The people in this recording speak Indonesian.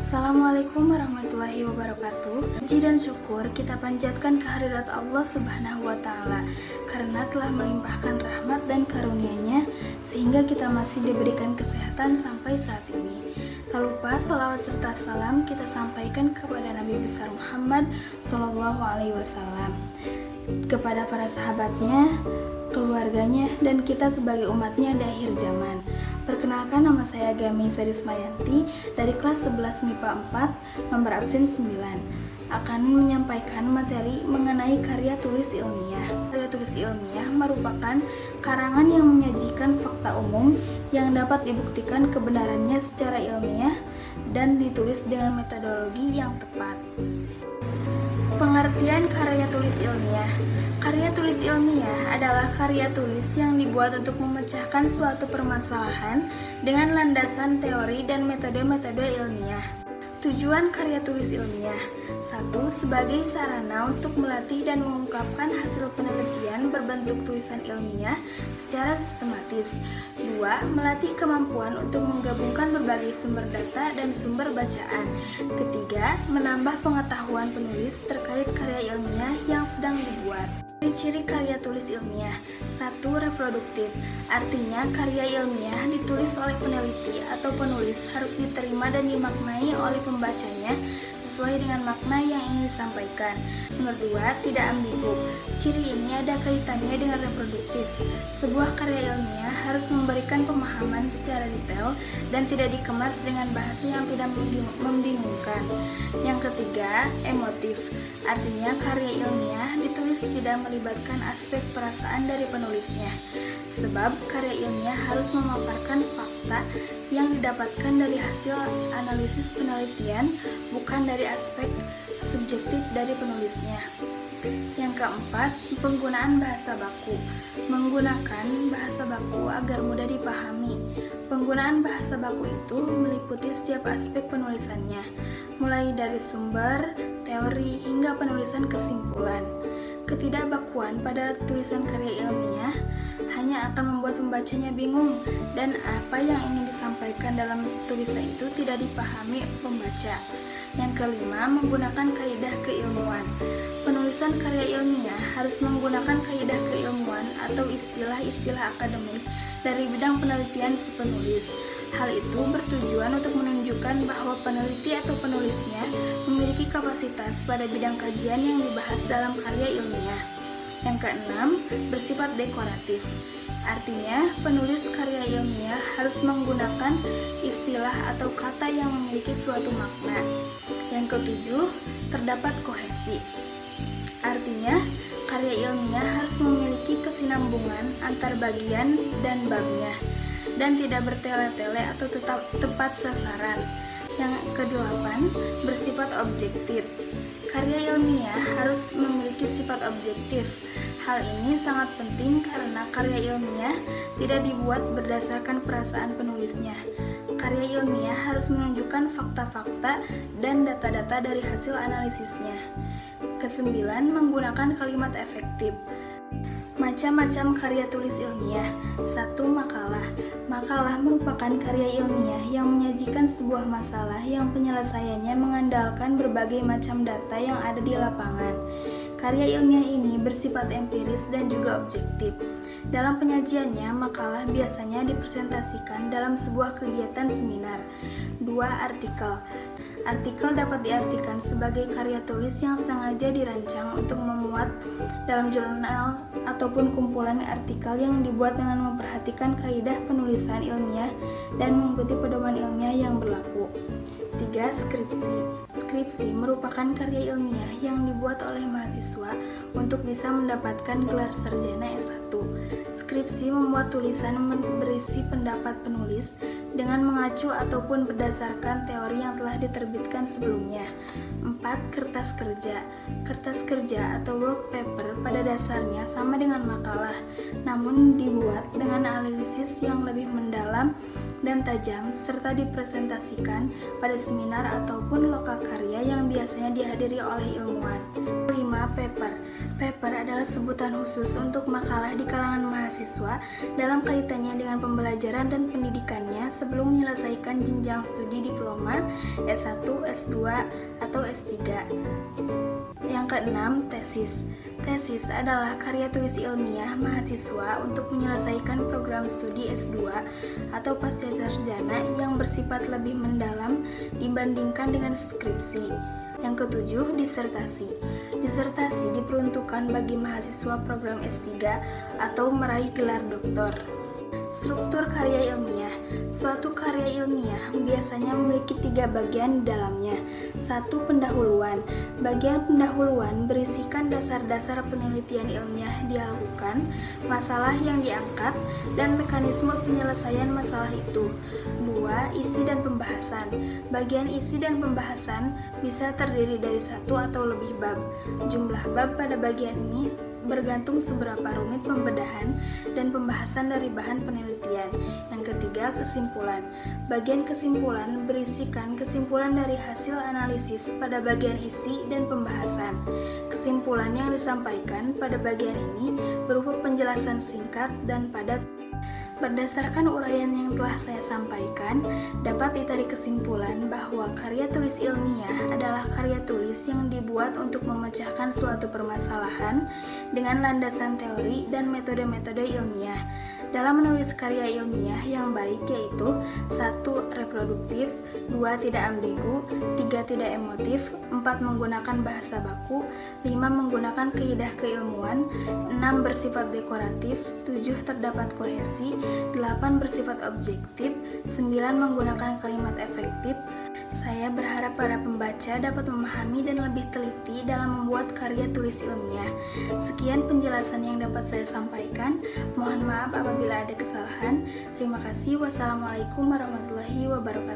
Assalamualaikum warahmatullahi wabarakatuh. Puji dan syukur kita panjatkan kehadirat Allah Subhanahu wa Ta'ala karena telah melimpahkan rahmat dan karunia-Nya sehingga kita masih diberikan kesehatan sampai saat ini. Tak lupa sholawat serta salam kita sampaikan kepada Nabi besar Muhammad Sallallahu Alaihi Wasallam, kepada para sahabatnya, keluarganya, dan kita sebagai umatnya di akhir zaman. Perkenalkan, nama saya Gami Sarismayanti dari kelas 11 MIPA 4, nomor absen 9, akan menyampaikan materi mengenai karya tulis ilmiah. Karya tulis ilmiah merupakan karangan yang menyajikan fakta umum yang dapat dibuktikan kebenarannya secara ilmiah dan ditulis dengan metodologi yang tepat. Pengertian karya tulis ilmiah. Karya tulis ilmiah adalah karya tulis yang dibuat untuk memecahkan suatu permasalahan dengan landasan teori dan metode-metode ilmiah. Tujuan karya tulis ilmiah: 1. Sebagai sarana untuk melatih dan mengungkapkan hasil penelitian berbentuk tulisan ilmiah secara sistematis. 2. Melatih kemampuan untuk menggabungkan berbagai sumber data dan sumber bacaan. Ketiga, menambah pengetahuan penulis terkait karya ilmiah yang sedang dibuat. Ciri-ciri karya tulis ilmiah. 1. Reproduktif, artinya karya ilmiah ditulis oleh peneliti atau penulis harus diterima dan dimaknai oleh pembacanya sesuai dengan makna yang ingin disampaikan. Nomor 2. Tidak ambigu. Ciri ini ada kaitannya dengan reproduktif. Sebuah karya ilmiah harus memberikan pemahaman secara detail dan tidak dikemas dengan bahasa yang tidak membingungkan. Yang ketiga, emotif, artinya karya ilmiah ditulis tidak melibatkan aspek perasaan dari penulisnya, sebab karya ilmiah harus memaparkan fakta yang didapatkan dari hasil analisis penelitian, bukan dari aspek subjektif dari penulisnya. Yang keempat, penggunaan bahasa baku. Menggunakan bahasa baku agar mudah dipahami. Penggunaan bahasa baku itu meliputi setiap aspek penulisannya, mulai dari sumber, teori, hingga penulisan kesimpulan. Ketidakbakuan pada tulisan karya ilmiah hanya akan membuat pembacanya bingung dan apa yang ingin disampaikan dalam tulisan itu tidak dipahami pembaca. Yang kelima, menggunakan kaidah keilmuan. Penulisan karya ilmiah harus menggunakan kaidah keilmuan atau istilah-istilah akademik dari bidang penelitian si penulis. Hal itu bertujuan untuk menunjukkan bahwa peneliti atau penulisnya memiliki kapasitas pada bidang kajian yang dibahas dalam karya ilmiah. Yang keenam, bersifat dekoratif. Artinya, penulis karya ilmiah harus menggunakan istilah atau kata yang memiliki suatu makna. Yang ketujuh, terdapat kohesi. Artinya, karya ilmiah harus memiliki kesinambungan antar bagian dan babnya dan tidak bertele-tele atau tepat sasaran. Yang kedelapan, bersifat objektif. Karya ilmiah harus memiliki sifat objektif. Hal ini sangat penting karena karya ilmiah tidak dibuat berdasarkan perasaan penulisnya. Karya ilmiah harus menunjukkan fakta-fakta dan data-data dari hasil analisisnya. Kesembilan, menggunakan kalimat efektif. Macam-macam karya tulis ilmiah. 1. Makalah. Makalah merupakan karya ilmiah yang menyajikan sebuah masalah yang penyelesaiannya mengandalkan berbagai macam data yang ada di lapangan. Karya ilmiah ini bersifat empiris dan juga objektif. Dalam penyajiannya, makalah biasanya dipresentasikan dalam sebuah kegiatan seminar. 2. Artikel. Artikel dapat diartikan sebagai karya tulis yang sengaja dirancang untuk memuat dalam jurnal ataupun kumpulan artikel yang dibuat dengan memperhatikan kaidah penulisan ilmiah dan mengikuti pedoman ilmiah yang berlaku. 3. Skripsi. Skripsi merupakan karya ilmiah yang dibuat oleh mahasiswa untuk bisa mendapatkan gelar sarjana S1. Skripsi membuat tulisan berisi pendapat penulis dengan mengacu ataupun berdasarkan teori yang telah diterbitkan sebelumnya. 4. Kertas kerja. Kertas kerja atau work paper pada dasarnya sama dengan makalah, namun dibuat dengan analisis yang lebih mendalam dan tajam serta dipresentasikan pada seminar ataupun lokakarya yang biasanya dihadiri oleh ilmuwan. 5. Paper. Paper adalah sebutan khusus untuk makalah di kalangan mahasiswa dalam kaitannya dengan pembelajaran dan pendidikannya sebelum menyelesaikan jenjang studi diploma, S1, S2, atau S3. Yang keenam, tesis. Tesis adalah karya tulis ilmiah mahasiswa untuk menyelesaikan program studi S2 atau pascasarjana yang bersifat lebih mendalam dibandingkan dengan skripsi. Yang ketujuh, disertasi. Disertasi diperuntukkan bagi mahasiswa program S3 atau meraih gelar doktor. Struktur karya ilmiah. Suatu karya ilmiah biasanya memiliki 3 bagian di dalamnya. 1. Pendahuluan. Bagian pendahuluan berisikan dasar-dasar penelitian ilmiah dilakukan, masalah yang diangkat, dan mekanisme penyelesaian masalah itu. 2. Isi dan pembahasan. Bagian isi dan pembahasan bisa terdiri dari 1 atau lebih bab. Jumlah bab pada bagian ini bergantung seberapa rumit pembedahan dan pembahasan dari bahan penelitian. Yang ketiga, kesimpulan. Bagian kesimpulan berisikan kesimpulan dari hasil analisis pada bagian isi dan pembahasan. Kesimpulan yang disampaikan pada bagian ini berupa penjelasan singkat dan padat. Berdasarkan uraian yang telah saya sampaikan, dapat ditarik kesimpulan bahwa karya tulis ilmiah adalah karya tulis yang dibuat untuk memecahkan suatu permasalahan dengan landasan teori dan metode-metode ilmiah. Dalam menulis karya ilmiah yang baik yaitu 1. Reproduktif, 2. Tidak ambigu, 3. Tidak emotif, 4. Menggunakan bahasa baku, 5. Menggunakan kaidah keilmuan, 6. Bersifat dekoratif, 7. Terdapat kohesi, 8. Bersifat objektif, 9. Menggunakan kalimat efektif. Saya berharap para pembaca dapat memahami dan lebih teliti dalam membuat karya tulis ilmiah. Sekian penjelasan yang dapat saya sampaikan. Mohon maaf apabila ada kesalahan. Terima kasih. Wassalamualaikum warahmatullahi wabarakatuh.